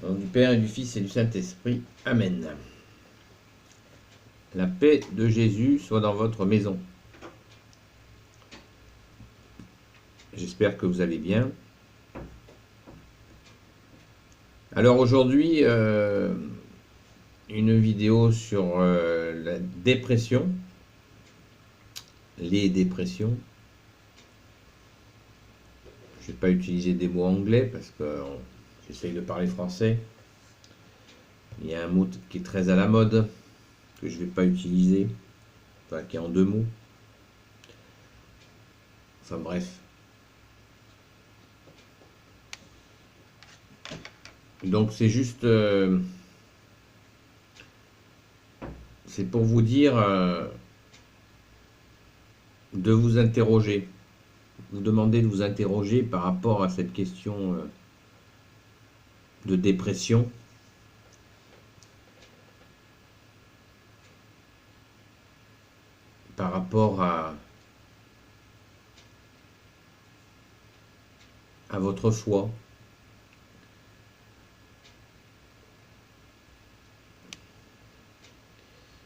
Au nom du Père et du Fils et du Saint-Esprit. Amen. La paix de Jésus soit dans votre maison. J'espère que vous allez bien. Alors aujourd'hui, une vidéo sur la dépression, les dépressions. Je ne vais pas utiliser des mots anglais parce que j'essaye de parler français. Il y a un mot qui est très à la mode, que je ne vais pas utiliser, enfin qui est en deux mots. Enfin bref. Donc c'est juste... c'est pour vous dire de vous interroger. Vous demander de vous interroger par rapport à cette question de dépression. Par rapport à votre foi.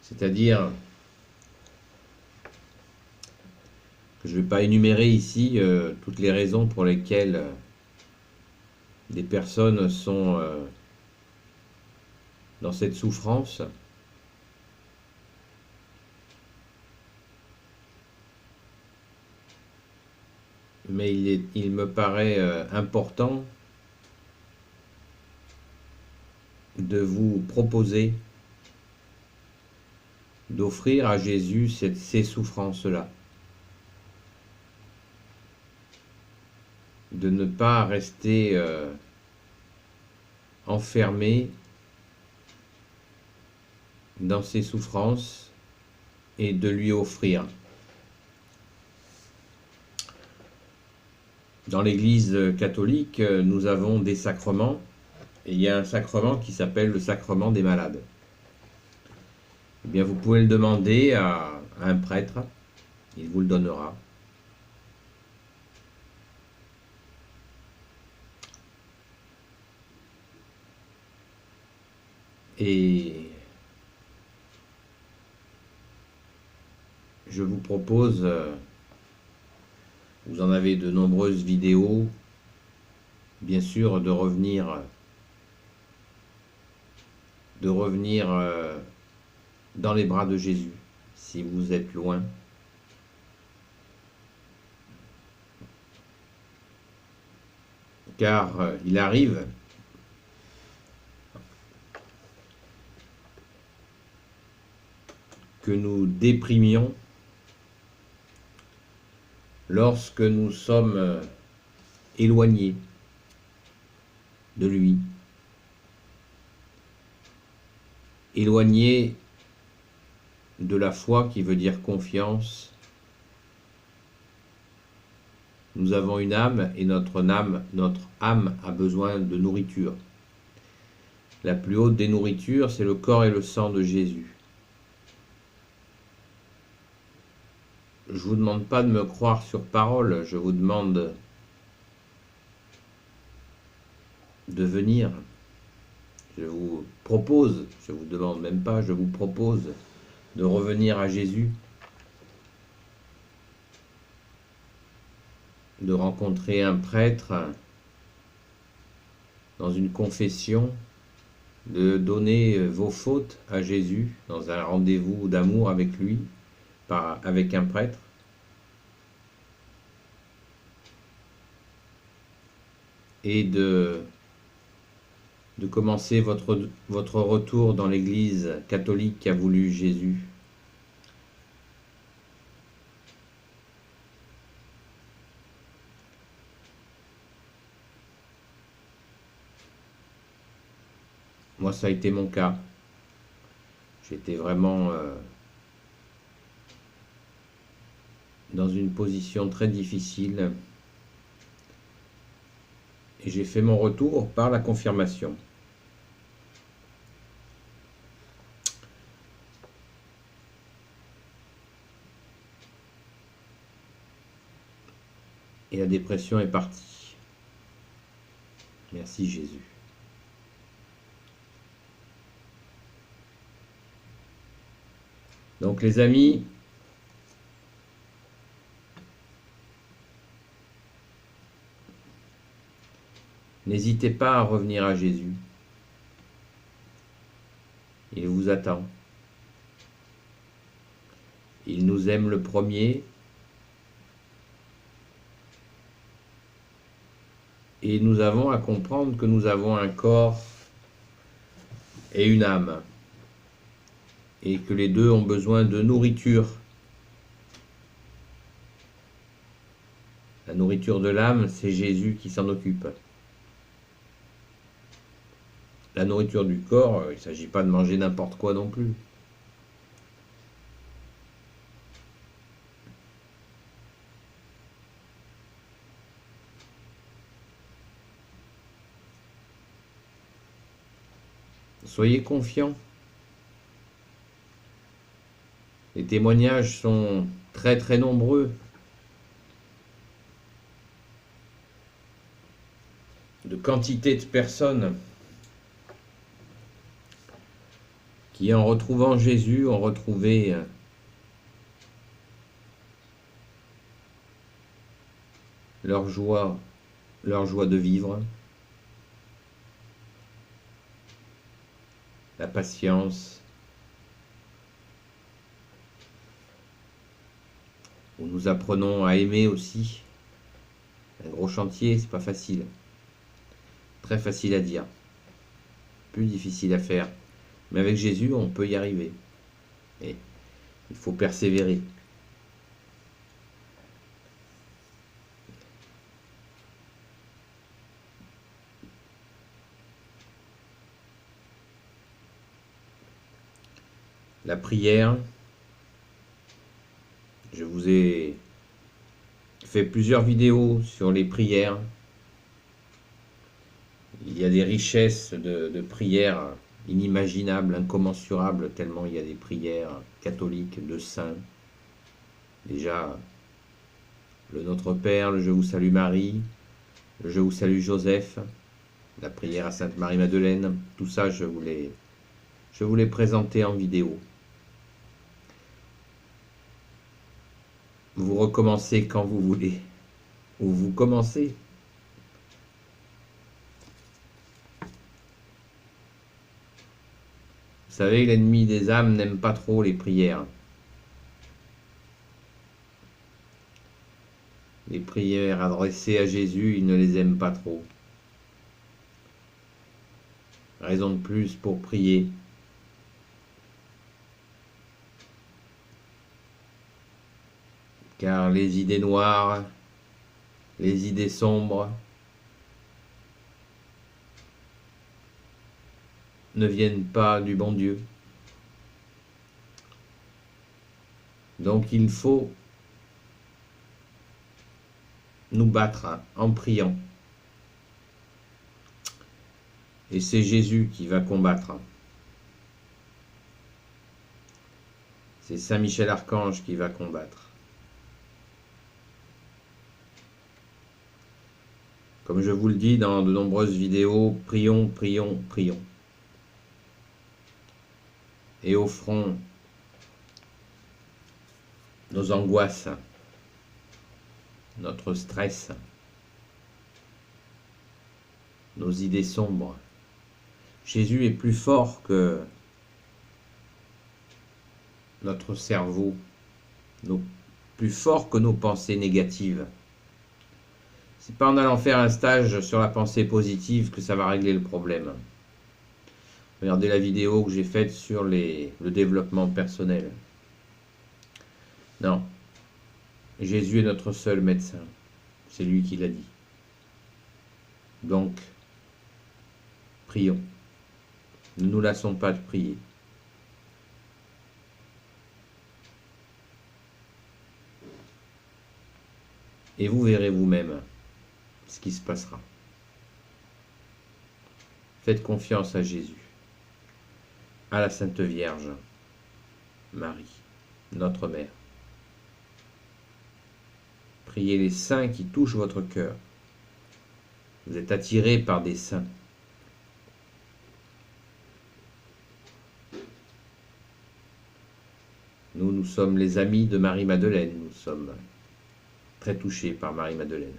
C'est-à-dire que je ne vais pas énumérer ici toutes les raisons pour lesquelles des personnes sont dans cette souffrance. Mais il me paraît important de vous proposer d'offrir à Jésus ces souffrances-là. De ne pas rester enfermé dans ces souffrances et de lui offrir. Dans l'Église catholique, nous avons des sacrements, et il y a un sacrement qui s'appelle le sacrement des malades. Eh bien, vous pouvez le demander à un prêtre, il vous le donnera. Et je vous propose, vous en avez de nombreuses vidéos, bien sûr, de revenir dans les bras de Jésus, si vous êtes loin. Car il arrive que nous déprimions lorsque nous sommes éloignés de lui, éloignés de la foi qui veut dire confiance. Nous avons une âme et notre âme a besoin de nourriture. La plus haute des nourritures, c'est le corps et le sang de Jésus. Je ne vous demande pas de me croire sur parole, je vous demande de venir. Je vous propose, je ne vous demande même pas, je vous propose de revenir à Jésus, de rencontrer un prêtre dans une confession, de donner vos fautes à Jésus dans un rendez-vous d'amour avec lui, avec un prêtre, et de commencer votre retour dans l'Église catholique qu'a voulu Jésus. Moi, ça a été mon cas. J'étais vraiment dans une position très difficile et j'ai fait mon retour par la confirmation. Et la dépression est partie. Merci Jésus. Donc les amis, n'hésitez pas à revenir à Jésus. Il vous attend. Il nous aime le premier. Et nous avons à comprendre que nous avons un corps et une âme. Et que les deux ont besoin de nourriture. La nourriture de l'âme, c'est Jésus qui s'en occupe. La nourriture du corps, il ne s'agit pas de manger n'importe quoi non plus. Soyez confiants. Les témoignages sont très très nombreux de quantité de personnes qui, en retrouvant Jésus, ont retrouvé leur joie de vivre, la patience, où nous apprenons à aimer aussi. Un gros chantier, c'est pas facile. Très facile à dire. Plus difficile à faire. Mais avec Jésus, on peut y arriver. Et il faut persévérer. La prière, je vous ai fait plusieurs vidéos sur les prières. Il y a des richesses de prières inimaginables, incommensurables, tellement il y a des prières catholiques de saints. Déjà, le Notre Père, le Je vous salue Marie, le Je vous salue Joseph, la prière à Sainte Marie-Madeleine, tout ça je vous l'ai présenté en vidéo. Vous recommencez quand vous voulez, ou vous commencez. Vous savez, l'ennemi des âmes n'aime pas trop les prières. Les prières adressées à Jésus, il ne les aime pas trop. Raison de plus pour prier. Car les idées noires, les idées sombres ne viennent pas du bon Dieu. Donc il faut nous battre en priant. Et c'est Jésus qui va combattre. C'est Saint Michel Archange qui va combattre. Comme je vous le dis dans de nombreuses vidéos, prions, prions, prions. Et offrons nos angoisses, notre stress, nos idées sombres. Jésus est plus fort que notre cerveau, plus fort que nos pensées négatives. C'est pas en allant faire un stage sur la pensée positive que ça va régler le problème. Regardez la vidéo que j'ai faite sur le développement personnel. Non. Jésus est notre seul médecin. C'est lui qui l'a dit. Donc, prions. Ne nous lassons pas de prier. Et vous verrez vous-même ce qui se passera. Faites confiance à Jésus, à la Sainte Vierge, Marie, notre Mère. Priez les saints qui touchent votre cœur. Vous êtes attirés par des saints. Nous sommes les amis de Marie-Madeleine. Nous sommes très touchés par Marie-Madeleine.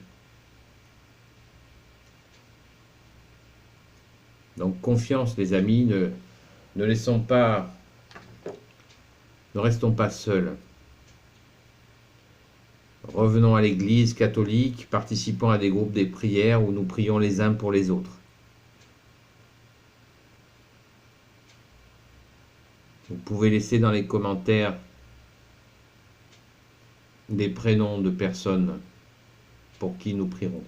Donc confiance les amis, ne restons pas seuls. Revenons à l'église catholique, participons à des groupes des prières où nous prions les uns pour les autres. Vous pouvez laisser dans les commentaires des prénoms de personnes pour qui nous prierons.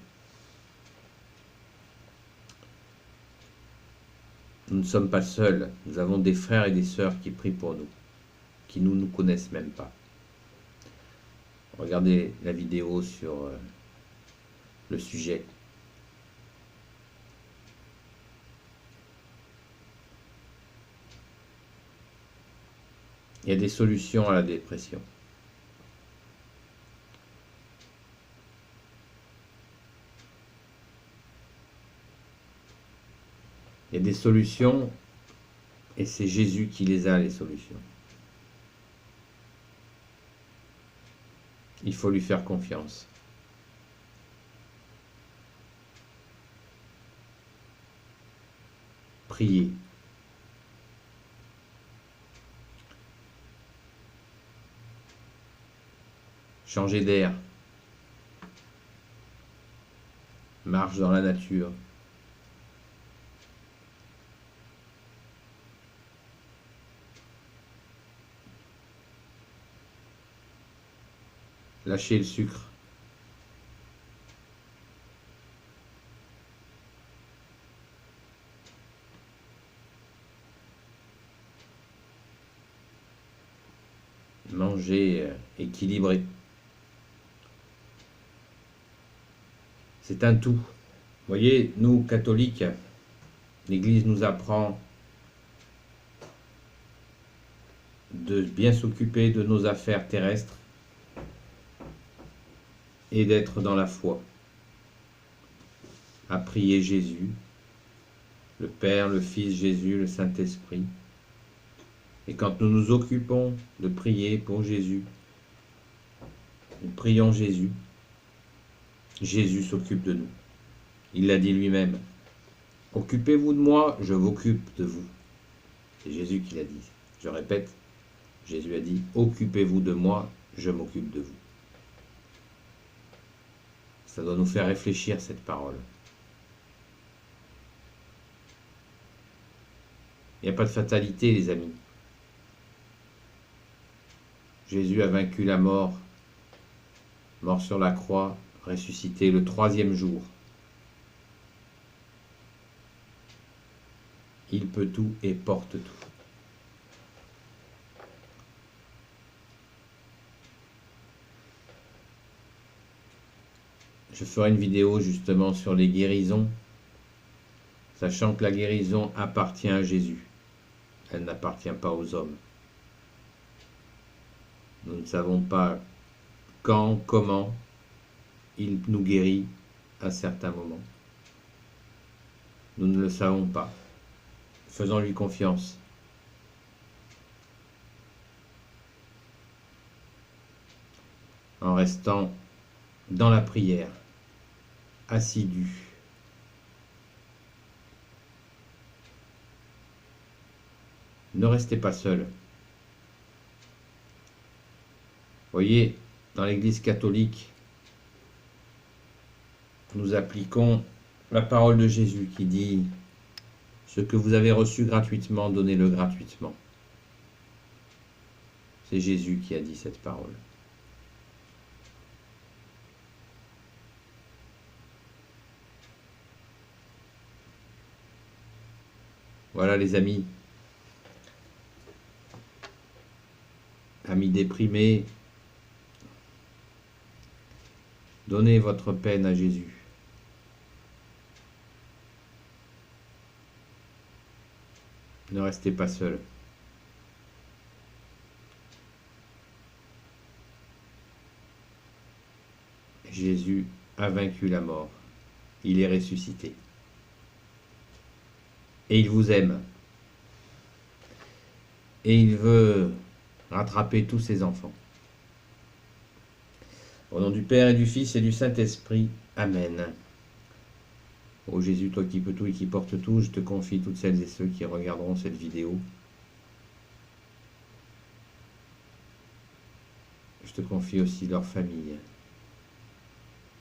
Nous ne sommes pas seuls, nous avons des frères et des sœurs qui prient pour nous, qui ne nous connaissent même pas. Regardez la vidéo sur le sujet. Il y a des solutions à la dépression. Il y a des solutions et c'est Jésus qui les a, les solutions. Il faut lui faire confiance. Priez. Changez d'air. Marche dans la nature. Lâchez le sucre. Mangez équilibré. C'est un tout. Vous voyez, nous, catholiques, l'Église nous apprend de bien s'occuper de nos affaires terrestres et d'être dans la foi, à prier Jésus, le Père, le Fils Jésus, le Saint-Esprit. Et quand nous nous occupons de prier pour Jésus, nous prions Jésus, Jésus s'occupe de nous. Il l'a dit lui-même. Occupez-vous de moi, je m'occupe de vous. C'est Jésus qui l'a dit. Je répète, Jésus a dit, occupez-vous de moi, je m'occupe de vous. Ça doit nous faire réfléchir, cette parole. Il n'y a pas de fatalité, les amis. Jésus a vaincu la mort, mort sur la croix, ressuscité le 3e jour. Il peut tout et porte tout. Je ferai une vidéo justement sur les guérisons, sachant que la guérison appartient à Jésus. Elle n'appartient pas aux hommes. Nous ne savons pas quand, comment il nous guérit à certains moments. Nous ne le savons pas. Faisons-lui confiance. En restant dans la prière, assidu. Ne restez pas seul. Voyez, dans l'Église catholique, nous appliquons la parole de Jésus qui dit « Ce que vous avez reçu gratuitement, donnez-le gratuitement ». C'est Jésus qui a dit cette parole. Voilà les amis. Amis déprimés, donnez votre peine à Jésus. Ne restez pas seul. Jésus a vaincu la mort. Il est ressuscité. Et il vous aime. Et il veut rattraper tous ces enfants. Au nom du Père et du Fils et du Saint-Esprit. Amen. Ô Jésus, toi qui peux tout et qui portes tout, je te confie toutes celles et ceux qui regarderont cette vidéo. Je te confie aussi leur famille.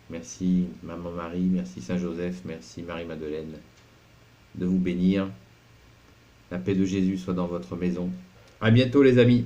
Merci Maman Marie, merci Saint Joseph, merci Marie-Madeleine de vous bénir. La paix de Jésus soit dans votre maison. À bientôt les amis.